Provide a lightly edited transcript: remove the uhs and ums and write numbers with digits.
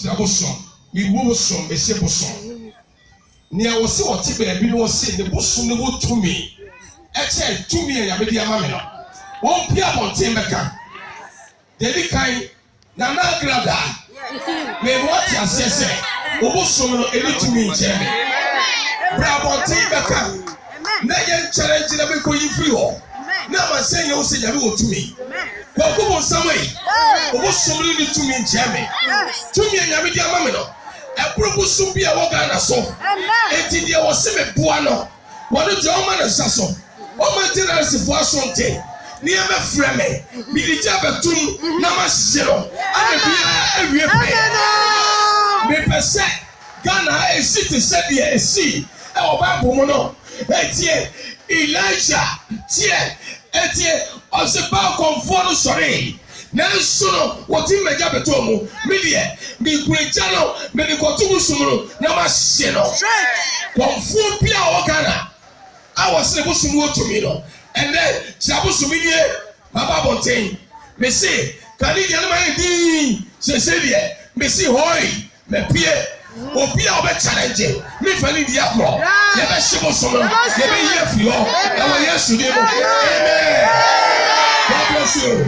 Trabosom, we will some, a simple song. Near was so typical, we will say the bosom to me. Actually, to me, and Yabidia Mamma. One peer on Timbercam. David Kind, Nana Grada. May what you say, Obosom, a to me, Jamie. Bravo Timbercam. Nayan challenge never going free. Now I say you say you to me. Well, come on, some way. Obosom to me, Jamie. To me, and Yabidia Mamma. A propose to be a Wagana so. And there was seven Buano. What a German assassin. Oh, my dinner is for something. Near my friend, me the Jabatum, number 0. I will be a represent Ghana, a city, said here, a sea, our Babumono, Elijah, Tier, Etier, of the Balcom for sorry. Nansono what in my Jabatomo, Media, be great channel, medical Tumusum, number 0. Conform Pia Ogana. I was able to move to me, and then Shabusumia, Baba Bontain, may say, can you get my D? Cecilia, may see Hoy, may peer, or Pia over challenging, me funny diapro, never Shibo Summer, never hear for you, and yes, you did. Amen. God bless you.